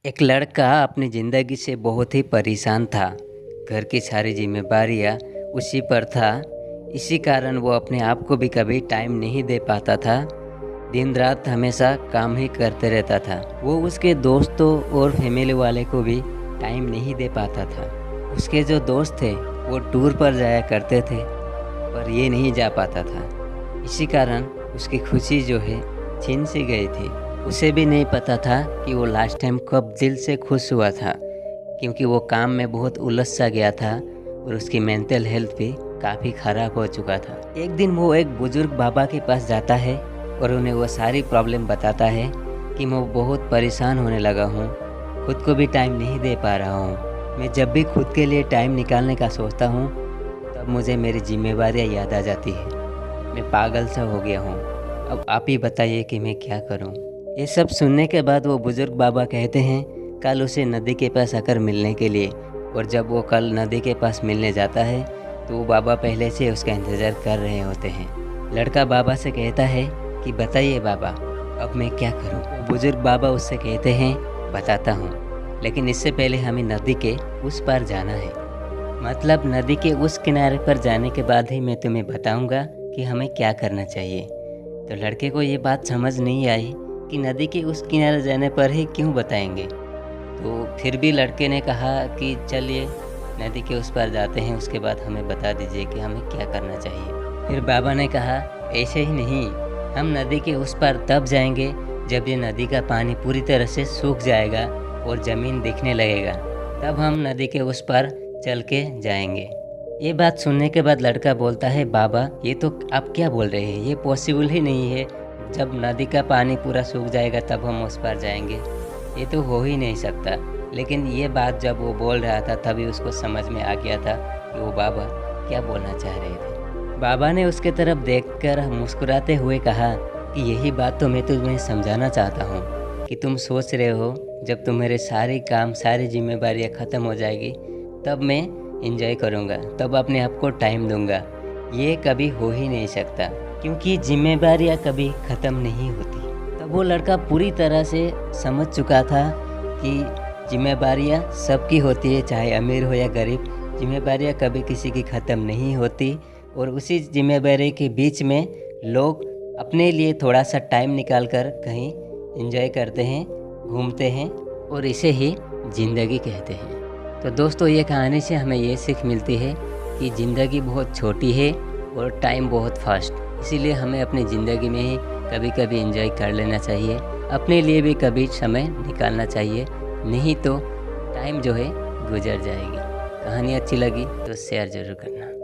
एक लड़का अपनी ज़िंदगी से बहुत ही परेशान था। घर की सारी जिम्मेदारियाँ उसी पर था। इसी कारण वो अपने आप को भी कभी टाइम नहीं दे पाता था। दिन रात हमेशा काम ही करते रहता था। वो उसके दोस्तों और फैमिली वाले को भी टाइम नहीं दे पाता था। उसके जो दोस्त थे वो टूर पर जाया करते थे, पर ये नहीं जा पाता था। इसी कारण उसकी खुशी जो है छीन सी गई थी। उसे भी नहीं पता था कि वो लास्ट टाइम कब दिल से खुश हुआ था, क्योंकि वो काम में बहुत उलझ सा गया था और उसकी मेंटल हेल्थ भी काफ़ी ख़राब हो चुका था। एक दिन वो एक बुज़ुर्ग बाबा के पास जाता है और उन्हें वो सारी प्रॉब्लम बताता है कि मैं बहुत परेशान होने लगा हूँ, खुद को भी टाइम नहीं दे पा रहा हूँ। मैं जब भी खुद के लिए टाइम निकालने का सोचता हूँ तब मुझे मेरी जिम्मेवारियाँ याद आ जाती है। मैं पागल सा हो गया हूँ। अब आप ही बताइए कि मैं क्या करूँ। ये सब सुनने के बाद वो बुज़ुर्ग बाबा कहते हैं कल उसे नदी के पास आकर मिलने के लिए। और जब वो कल नदी के पास मिलने जाता है तो वो बाबा पहले से उसका इंतज़ार कर रहे होते हैं। लड़का बाबा से कहता है कि बताइए बाबा, अब मैं क्या करूं। बुज़ुर्ग बाबा उससे कहते हैं बताता हूं, लेकिन इससे पहले हमें नदी के उस पार जाना है। मतलब नदी के उस किनारे पर जाने के बाद ही मैं तुम्हें बताऊंगा कि हमें क्या करना चाहिए। तो लड़के को ये बात समझ नहीं आई कि नदी के उस किनारे जाने पर ही क्यों बताएंगे। तो फिर भी लड़के ने कहा कि चलिए नदी के उस पार जाते हैं, उसके बाद हमें बता दीजिए कि हमें क्या करना चाहिए। फिर बाबा ने कहा ऐसे ही नहीं, हम नदी के उस पार तब जाएंगे जब ये नदी का पानी पूरी तरह से सूख जाएगा और ज़मीन दिखने लगेगा, तब हम नदी के उस पार चल के जाएंगे। ये बात सुनने के बाद लड़का बोलता है बाबा ये तो आप क्या बोल रहे हैं, ये पॉसिबल ही नहीं है। जब नदी का पानी पूरा सूख जाएगा तब हम उस पार जाएंगे, ये तो हो ही नहीं सकता। लेकिन ये बात जब वो बोल रहा था तभी उसको समझ में आ गया था कि वो बाबा क्या बोलना चाह रहे थे। बाबा ने उसके तरफ देखकर मुस्कुराते हुए कहा कि यही बात तो मैं तुम्हें समझाना चाहता हूँ कि तुम सोच रहे हो जब तुम्हारे सारे काम सारी जिम्मेदारियाँ ख़त्म हो जाएगी तब मैं एंजॉय करूँगा, तब अपने आप को टाइम दूँगा। ये कभी हो ही नहीं सकता, क्योंकि जिम्मेदारियाँ कभी ख़त्म नहीं होती। तब वो लड़का पूरी तरह से समझ चुका था कि जिम्मेदारियाँ सबकी होती है, चाहे अमीर हो या गरीब। जिम्मेदारियाँ कभी किसी की ख़त्म नहीं होती और उसी जिम्मेदारी के बीच में लोग अपने लिए थोड़ा सा टाइम निकाल कर कहीं एंजॉय करते हैं, घूमते हैं, और इसे ही ज़िंदगी कहते हैं। तो दोस्तों ये कहानी से हमें ये सीख मिलती है कि ज़िंदगी बहुत छोटी है और टाइम बहुत फास्ट, इसीलिए हमें अपनी ज़िंदगी में ही कभी कभी एंजॉय कर लेना चाहिए, अपने लिए भी कभी समय निकालना चाहिए, नहीं तो टाइम जो है गुजर जाएगी। कहानी अच्छी लगी तो शेयर ज़रूर करना।